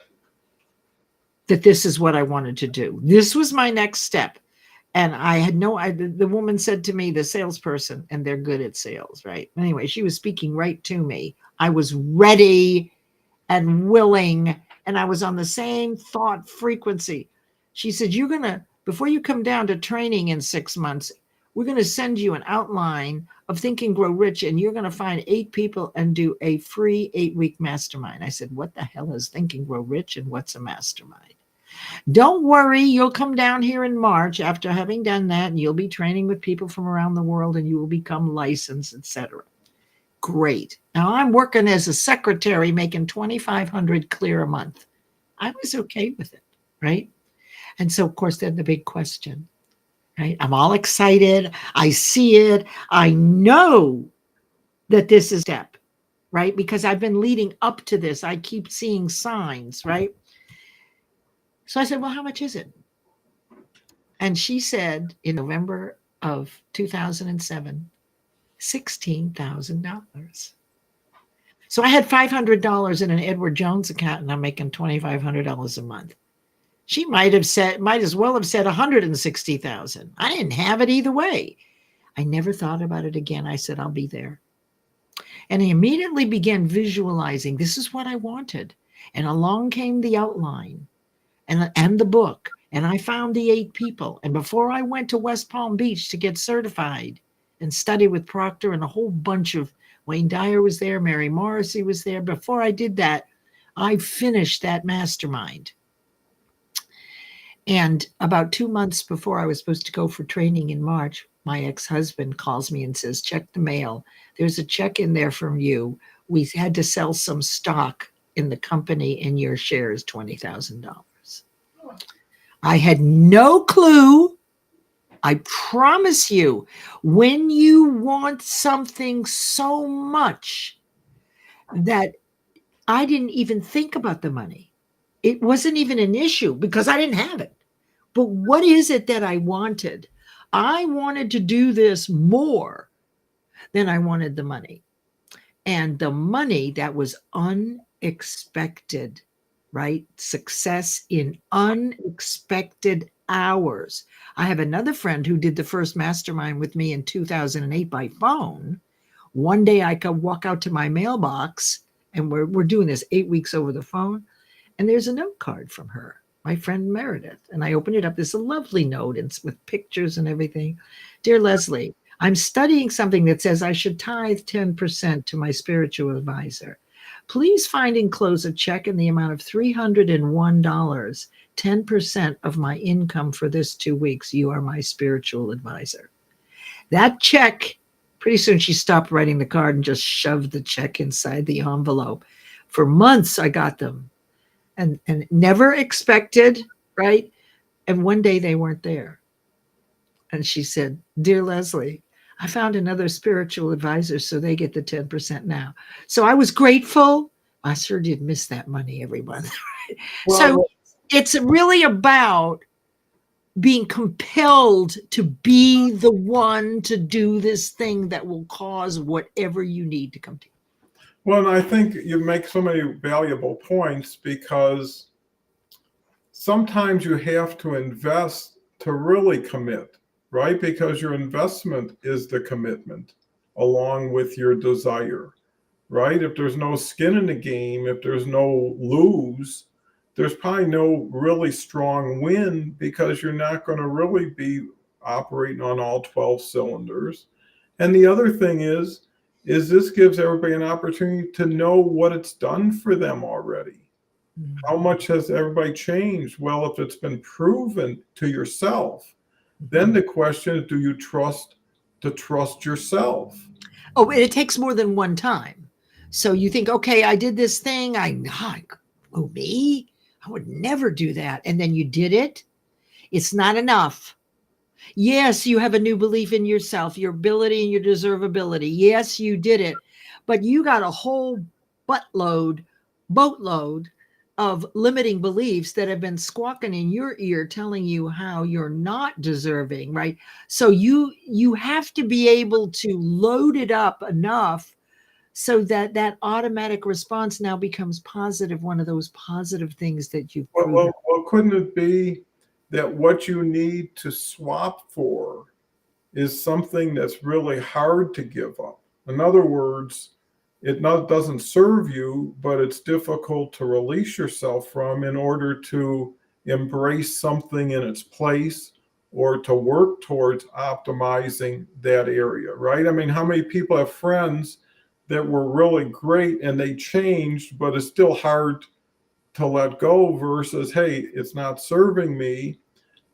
that this is what I wanted to do. This was my next step. And I had the woman said to me, the salesperson, and they're good at sales, right? Anyway, she was speaking right to me. I was ready and willing, and I was on the same thought frequency. She said, before you come down to training in 6 months, we're going to send you an outline of Think and Grow Rich, and you're going to find 8 people and do a free 8-week mastermind. I said, what the hell is Think and Grow Rich, and what's a mastermind? Don't worry, you'll come down here in March after having done that, and you'll be training with people from around the world, and you will become licensed, etc. Great. Now I'm working as a secretary, making $2,500 clear a month. I was okay with it, right? And so, of course, then the big question, right? I'm all excited. I see it. I know that this is a step, right? Because I've been leading up to this. I keep seeing signs, right? So I said, well, how much is it? And she said in November of 2007, $16,000. So I had $500 in an Edward Jones account, and I'm making $2,500 a month. She might as well have said 160,000. I didn't have it either way. I never thought about it again. I said, I'll be there. And I immediately began visualizing, this is what I wanted. And along came the outline and the book. And I found the 8 people. And before I went to West Palm Beach to get certified and study with Proctor, and a whole bunch of, Wayne Dyer was there, Mary Morrissey was there. Before I did that, I finished that mastermind. And about 2 months before I was supposed to go for training in March, my ex-husband calls me and says, check the mail. There's a check in there from you. We had to sell some stock in the company, and your share is $20,000. I had no clue. I promise you, when you want something so much that I didn't even think about the money, it wasn't even an issue because I didn't have it. But what is it that I wanted? I wanted to do this more than I wanted the money. And the money that was unexpected, right? Success in unexpected hours. I have another friend who did the first mastermind with me in 2008 by phone. One day I could walk out to my mailbox, and we're doing this 8 weeks over the phone, and there's a note card from her, my friend Meredith. And I opened it up. There's a lovely note and with pictures and everything. Dear Leslie, I'm studying something that says I should tithe 10% to my spiritual advisor. Please find enclosed a check in the amount of $301, 10% of my income for this 2 weeks. You are my spiritual advisor. That check, pretty soon she stopped writing the card and just shoved the check inside the envelope. For months I got them and never expected, right? And one day they weren't there. And she said, Dear Leslie, I found another spiritual advisor, so they get the 10% now. So I was grateful. I sure did miss that money every month. Well, So it's really about being compelled to be the one to do this thing that will cause whatever you need to come to. Well, and I think you make so many valuable points, because sometimes you have to invest to really commit, right? Because your investment is the commitment along with your desire, right? If there's no skin in the game, if there's no lose, there's probably no really strong win, because you're not going to really be operating on all 12 cylinders. And the other thing is this gives everybody an opportunity to know what it's done for them already. How much has everybody changed? Well, if it's been proven to yourself, then the question is, do you trust yourself? Oh, and it takes more than one time. So you think, okay, I did this thing. Me? I would never do that. And then you did it. It's not enough. Yes, you have a new belief in yourself, your ability and your deservability. Yes, you did it. But you got a whole boatload of limiting beliefs that have been squawking in your ear telling you how you're not deserving, right? So you have to be able to load it up enough so that automatic response now becomes positive, one of those positive things that you've proven. Well, couldn't it be that what you need to swap for is something that's really hard to give up? In other words, it doesn't serve you, but it's difficult to release yourself from in order to embrace something in its place, or to work towards optimizing that area, right? I mean, how many people have friends that were really great and they changed, but it's still hard to let go, versus, hey, it's not serving me.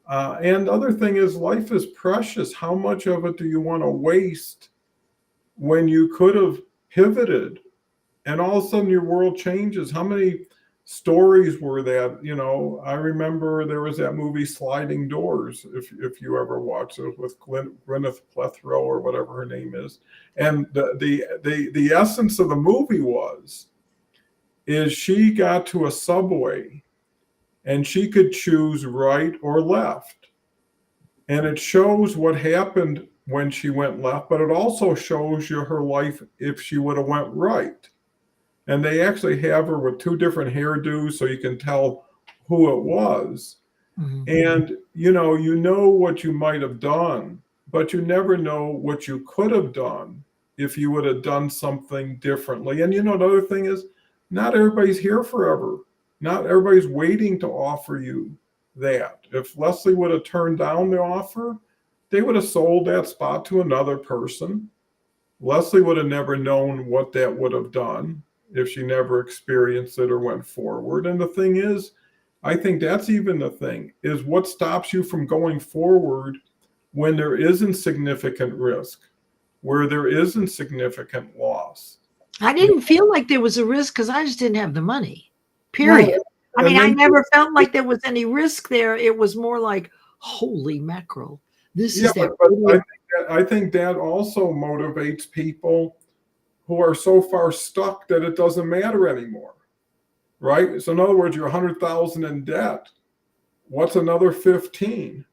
And the other thing is, life is precious. How much of it do you want to waste when you could have pivoted and all of a sudden your world changes? How many stories were that? I remember there was that movie Sliding Doors, if you ever watched it, with Gwyneth Paltrow or whatever her name is. And the essence of the movie is she got to a subway and she could choose right or left. And it shows what happened when she went left, but it also shows you her life if she would have went right. And they actually have her with two different hairdos, so you can tell who it was. Mm-hmm. And you know what you might have done, but you never know what you could have done if you would have done something differently. And the other thing is, not everybody's here forever. Not everybody's waiting to offer you that. If Leslie would have turned down the offer, they would have sold that spot to another person. Leslie would have never known what that would have done if she never experienced it or went forward. And the thing is, I think that's even the thing, is what stops you from going forward when there isn't significant risk, where there isn't significant loss. I didn't feel like there was a risk because I just didn't have the money, period. No, I never felt like there was any risk there. It was more like, holy mackerel. This is that. But I think that also motivates people who are so far stuck that it doesn't matter anymore, right? So in other words, you're 100,000 in debt. What's another 15,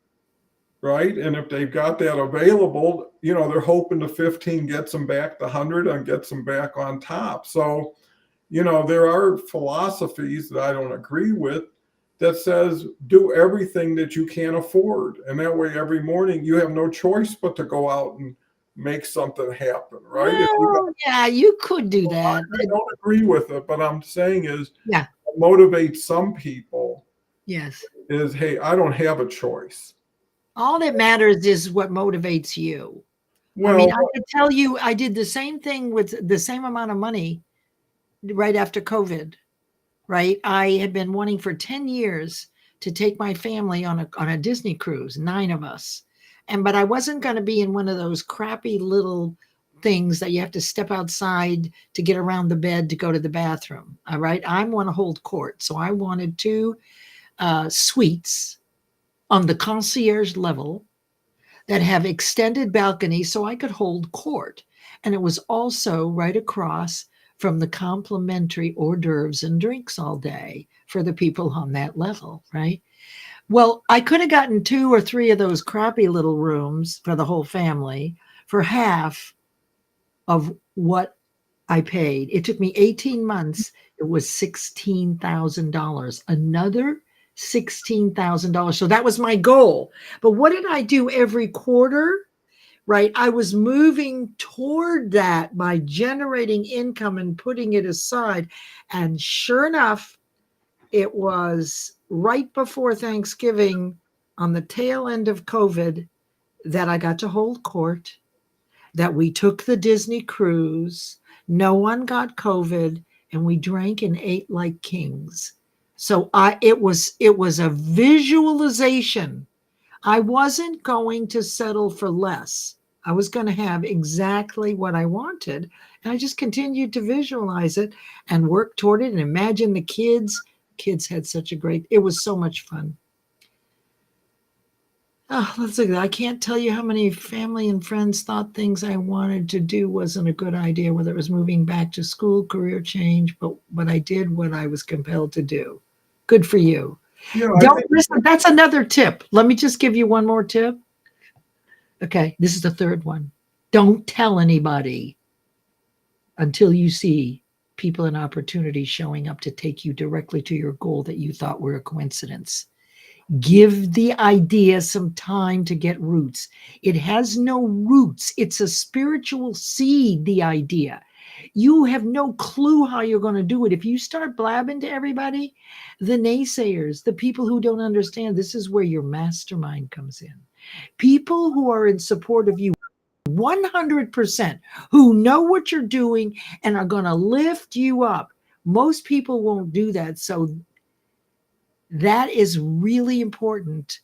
right? And if they've got that available, they're hoping the 15 gets them back to 100 and gets them back on top. So, there are philosophies that I don't agree with, that says do everything that you can afford. And that way, every morning you have no choice but to go out and make something happen, right? If you got, Well, yeah, you could do I that. don't agree with it, but I'm saying is Yeah. motivate some people Yes. is, hey, I don't have a choice. All that matters is what motivates you. I Well, mean, I could tell you I did the same thing with the same amount of money right after COVID, right? I had been wanting for 10 years to take my family on a Disney cruise, 9 of us. But I wasn't going to be in one of those crappy little things that you have to step outside to get around the bed to go to the bathroom. All right. I want to hold court. So I wanted 2 suites on the concierge level that have extended balconies so I could hold court. And it was also right across from the complimentary hors d'oeuvres and drinks all day for the people on that level, right? Well, I could have gotten 2 or 3 of those crappy little rooms for the whole family for half of what I paid. It took me 18 months. It was $16,000. Another $16,000. So that was my goal. But what did I do every quarter? Right. I was moving toward that by generating income and putting it aside. And sure enough, it was right before Thanksgiving on the tail end of COVID that I got to hold court, that we took the Disney cruise. No one got COVID, and we drank and ate like kings. So it was a visualization. I wasn't going to settle for less. I was going to have exactly what I wanted. And I just continued to visualize it and work toward it and imagine the kids. Kids had such a great, it was so much fun. Oh, let's look at that. I can't tell you how many family and friends thought things I wanted to do wasn't a good idea, whether it was moving back to school, career change, but I did what I was compelled to do. Good for you. yeah, I Don't think, listen. That's another tip. Let me just give you one more tip. Okay, this is the third one. Don't tell anybody until you see people and opportunities showing up to take you directly to your goal that you thought were a coincidence. Give the idea some time to get roots. It has no roots. It's a spiritual seed, the idea. You have no clue how you're going to do it. If you start blabbing to everybody, the naysayers, the people who don't understand, this is where your mastermind comes in. People who are in support of you 100%, who know what you're doing and are going to lift you up. Most people won't do that. So that is really important.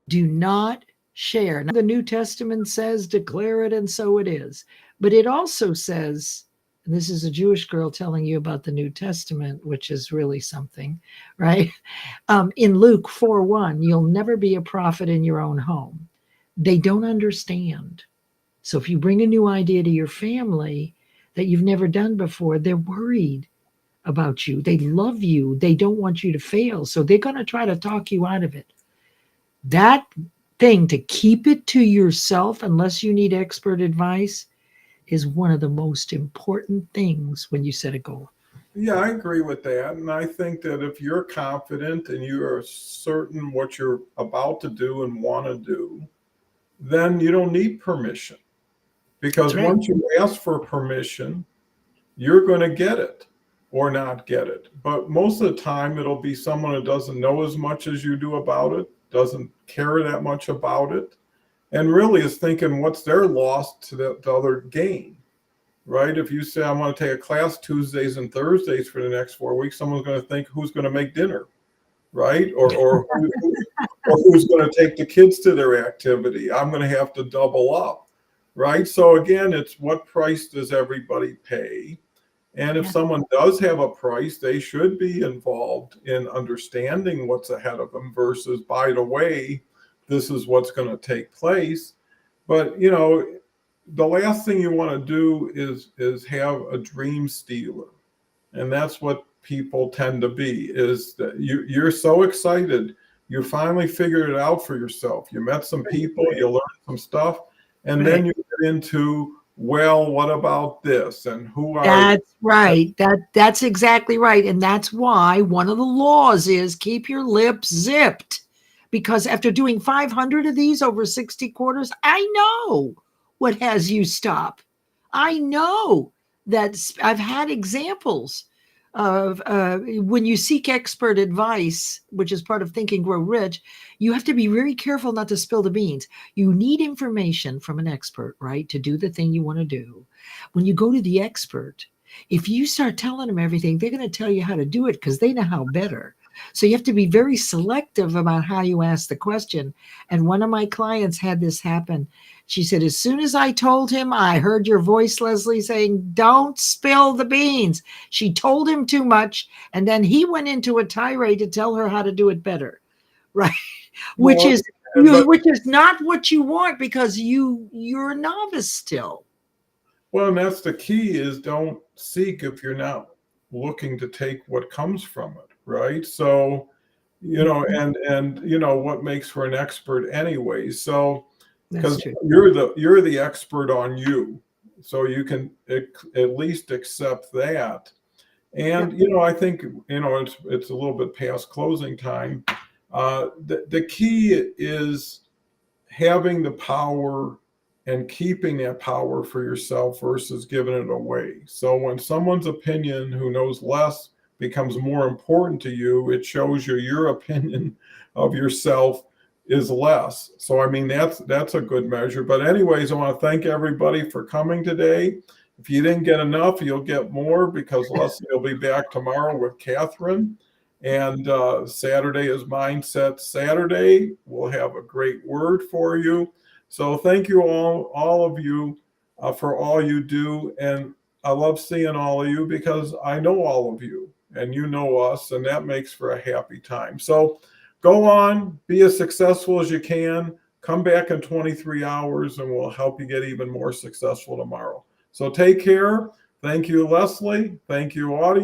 Do not share. Now, the New Testament says, declare it, and so it is. But it also says, and this is a Jewish girl telling you about the New Testament, which is really something, right? In Luke 4:1, you'll never be a prophet in your own home. They don't understand. So if you bring a new idea to your family that you've never done before, they're worried about you. They love you. They don't want you to fail. So they're going to try to talk you out of it. That thing to keep it to yourself, unless you need expert advice, is one of the most important things when you set a goal. yeah, I agree with that. And I think that if you're confident and you are certain what you're about to do and want to do, then you don't need permission. That's Because right. once you ask for permission, you're going to get it or not get it. But most of the time, it'll be someone who doesn't know as much as you do about it, doesn't care that much about it, and really is thinking what's their loss to the other gain, right? If you say, I want to take a class Tuesdays and Thursdays for the next 4 weeks, someone's going to think who's going to make dinner, right? Or who's going to take the kids to their activity? I'm going to have to double up, right? So again, it's what price does everybody pay? And if Yeah. someone does have a price, they should be involved in understanding what's ahead of them versus, by the way, this is what's going to take place. But the last thing you want to do is have a dream stealer, and that's what people tend to be. Is that you're so excited, you finally figured it out for yourself. You met some people, you learned some stuff, and then Right. you get into well, what about this? And who are you? That's right. That's exactly right. And that's why one of the laws is keep your lips zipped. Because after doing 500 of these over 60 quarters, I know what has you stop. I know that I've had examples of when you seek expert advice, which is part of Think and Grow Rich, you have to be very careful not to spill the beans. You need information from an expert, right, to do the thing you want to do. When you go to the expert, if you start telling them everything, they're going to tell you how to do it because they know how better. So you have to be very selective about how you ask the question. And one of my clients had this happen. She said, as soon as I told him, I heard your voice, Leslie, saying, don't spill the beans. She told him too much. And then he went into a tirade to tell her how to do it better. Right. Which Well, is which is not what you want because you're a novice still. well, and that's the key is don't seek if you're not looking to take what comes from it, right? So, and what makes for an expert anyway. So, That's because true. you're the expert on you, so you can at least accept that. And I think it's a little bit past closing time. The key is having the power and keeping that power for yourself versus giving it away. So when someone's opinion who knows less becomes more important to you, it shows you your opinion of yourself is less. So I mean that's a good measure. But anyways, I want to thank everybody for coming today. If you didn't get enough, you'll get more because Leslie will be back tomorrow with Catherine. And Saturday is Mindset Saturday. We'll have a great word for you. So thank you all of you, for all you do. And I love seeing all of you because I know all of you and you know us, and that makes for a happy time. So go on, be as successful as you can. Come back in 23 hours and we'll help you get even more successful tomorrow. So take care. Thank you, Leslie. Thank you, audience.